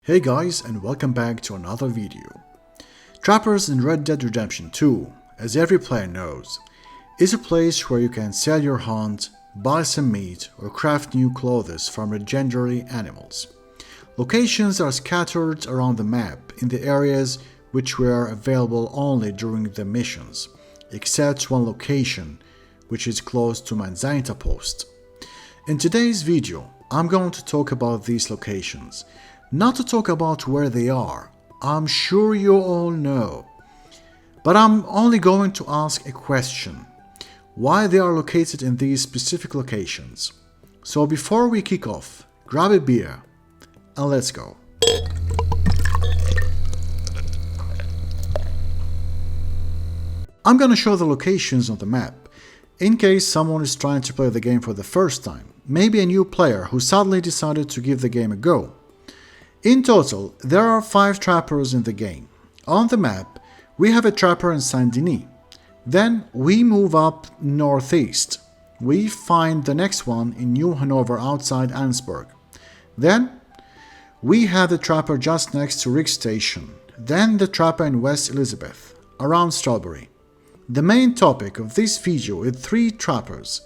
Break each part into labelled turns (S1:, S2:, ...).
S1: Hey guys, and welcome back to another video. Trappers in Red Dead Redemption 2, as every player knows, is a place where you can sell your hunt, buy some meat, or craft new clothes from legendary animals. Locations are scattered around the map in the areas which were available only during the missions, except one location, which is close to Manzanita Post. In today's video, I'm going to talk about these locations. Not to talk about where they are, I'm sure you all know. But I'm only going to ask a question: why they are located in these specific locations. So before we kick off, grab a beer and let's go. I'm gonna show the locations on the map, in case someone is trying to play the game for the first time, maybe a new player who suddenly decided to give the game a go. In total, there are 5 trappers in the game. On the map, we have a trapper in Saint-Denis. Then we move up northeast. We find the next one in New Hanover outside Ansburg. Then we have the trapper just next to Rick Station. Then the trapper in West Elizabeth, around Strawberry. The main topic of this video is 3 trappers.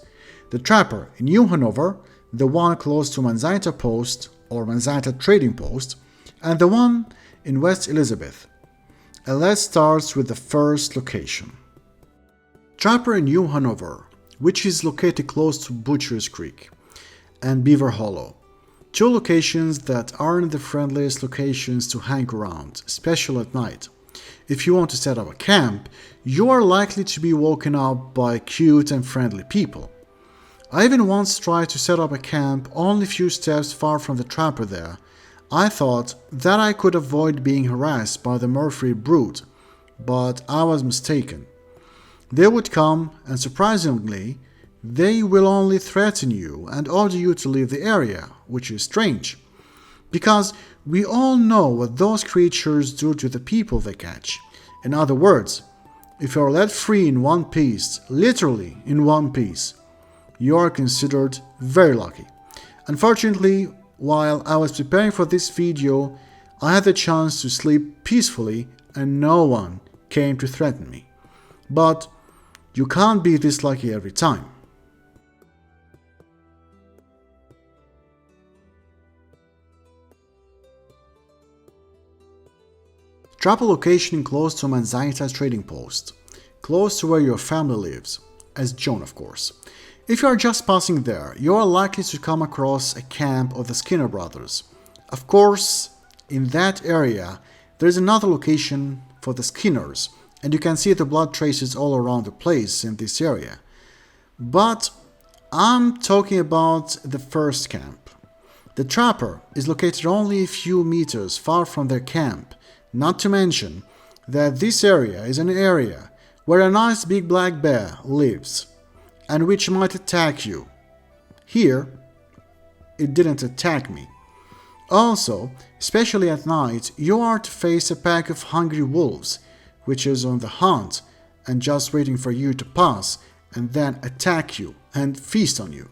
S1: The trapper in New Hanover, the one close to Manzanita Post, or Manzanita Trading Post, and the one in West Elizabeth. And let's start with the first location. Trapper in New Hanover, which is located close to Butcher's Creek and Beaver Hollow. 2 locations that aren't the friendliest locations to hang around, especially at night. If you want to set up a camp, you are likely to be woken up by cute and friendly people. I even once tried to set up a camp only a few steps far from the trapper there. I thought that I could avoid being harassed by the Murphy brood, but I was mistaken. They would come, and surprisingly, they will only threaten you and order you to leave the area, which is strange. Because we all know what those creatures do to the people they catch. In other words, if you are let free in one piece, literally in one piece, you are considered very lucky. Unfortunately, while I was preparing for this video, I had the chance to sleep peacefully and no one came to threaten me. But you can't be this lucky every time. Trapper location close to Manzanita Trading Post, close to where your family lives, as Joan of course. If you are just passing there, you are likely to come across a camp of the Skinner brothers. Of course, in that area, there is another location for the Skinners, and you can see the blood traces all around the place in this area. But I'm talking about the first camp. The trapper is located only a few meters far from their camp, not to mention that this area is an area where a nice big black bear lives, and which might attack you. Here, it didn't attack me. Also, especially at night, you are to face a pack of hungry wolves, which is on the hunt and just waiting for you to pass and then attack you and feast on you.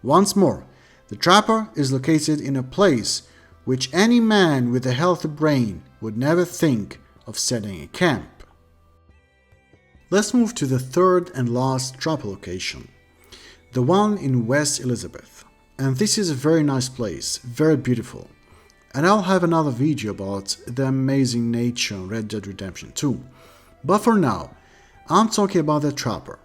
S1: Once more, the trapper is located in a place which any man with a healthy brain would never think of setting a camp. Let's move to the third and last trapper location, the one in West Elizabeth. And this is a very nice place, very beautiful. And I'll have another video about the amazing nature in Red Dead Redemption 2. But for now, I'm talking about the trapper.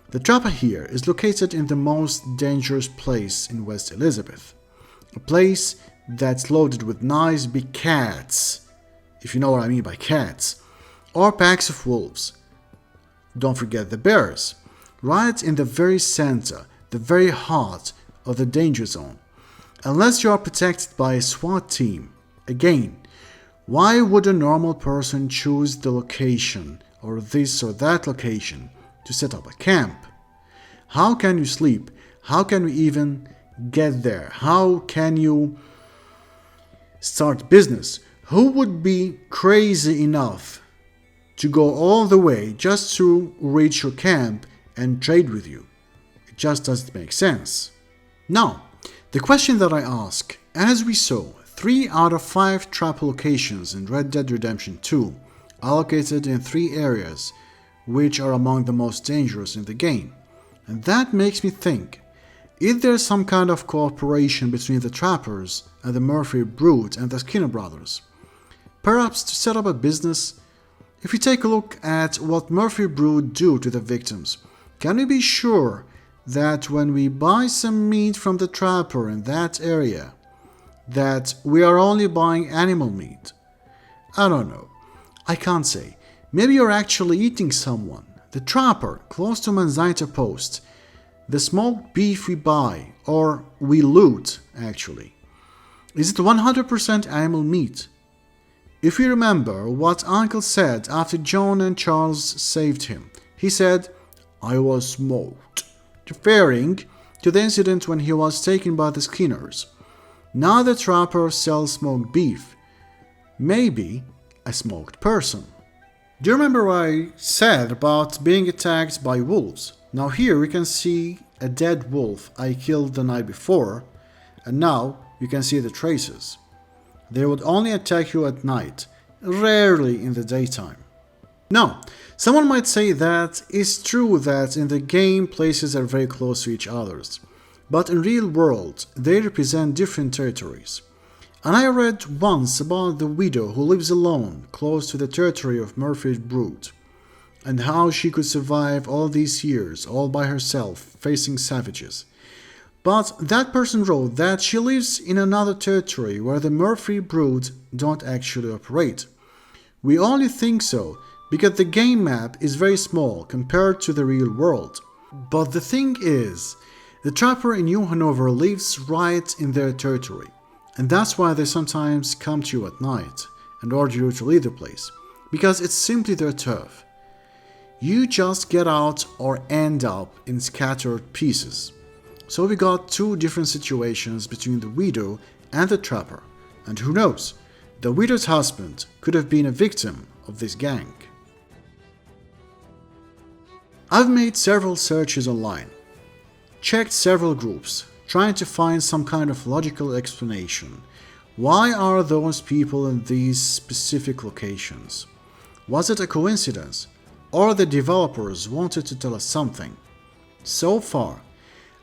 S1: The trapper here is located in the most dangerous place in West Elizabeth. A place that's loaded with nice big cats, if you know what I mean by cats, or packs of wolves. Don't forget the bears, right in the very center, the very heart of the danger zone. Unless you are protected by a SWAT team. Again, why would a normal person choose the location or this or that location to set up a camp? How can you sleep? How can you even get there? How can you start business? Who would be crazy enough to go all the way just to reach your camp and trade with you? It just doesn't make sense. Now, the question that I ask, as we saw, 3 out of 5 trap locations in Red Dead Redemption 2 are located in 3 areas, which are among the most dangerous in the game. And that makes me think, is there some kind of cooperation between the trappers and the Murphy Brood and the Skinner brothers? Perhaps to set up a business? If we take a look at what Murphy Brood do to the victims, can we be sure that when we buy some meat from the trapper in that area, that we are only buying animal meat? I don't know. I can't say. Maybe you're actually eating someone. The trapper, close to Manzanita Post. The smoked beef we buy, or we loot, actually. Is it 100% animal meat? If you remember what Uncle said after John and Charles saved him, he said, "I was smoked," referring to the incident when he was taken by the Skinners. Now the trapper sells smoked beef. Maybe a smoked person. Do you remember what I said about being attacked by wolves? Now here we can see a dead wolf I killed the night before, and now you can see the traces. They would only attack you at night, rarely in the daytime. Now, someone might say that it's true that in the game places are very close to each others, but in real world they represent different territories. And I read once about the widow who lives alone close to the territory of Murphy's Brood, and how she could survive all these years all by herself facing savages. But that person wrote that she lives in another territory where the Murphy Brood don't actually operate. We only think so because the game map is very small compared to the real world. But the thing is, the trapper in New Hanover lives right in their territory, and that's why they sometimes come to you at night and order you to leave the place, because it's simply their turf. You just get out or end up in scattered pieces. So we got 2 different situations between the widow and the trapper, and who knows, the widow's husband could have been a victim of this gang. I've made several searches online, checked several groups, trying to find some kind of logical explanation. Why are those people in these specific locations? Was it a coincidence, or the developers wanted to tell us something? So far,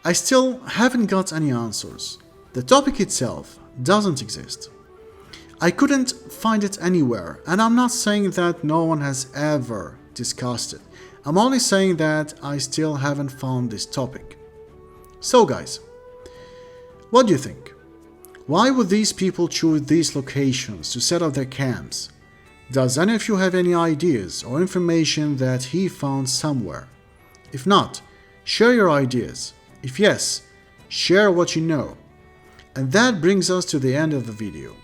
S1: I still haven't got any answers. The topic itself doesn't exist. I couldn't find it anywhere, and I'm not saying that no one has ever discussed it. I'm only saying that I still haven't found this topic. So guys, what do you think? Why would these people choose these locations to set up their camps? Does any of you have any ideas or information that he found somewhere? If not, share your ideas. If yes, share what you know. And that brings us to the end of the video.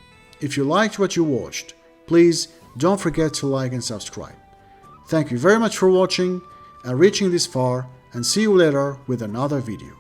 S1: If you liked what you watched, please don't forget to like and subscribe. Thank you very much for watching and reaching this far, and see you later with another video.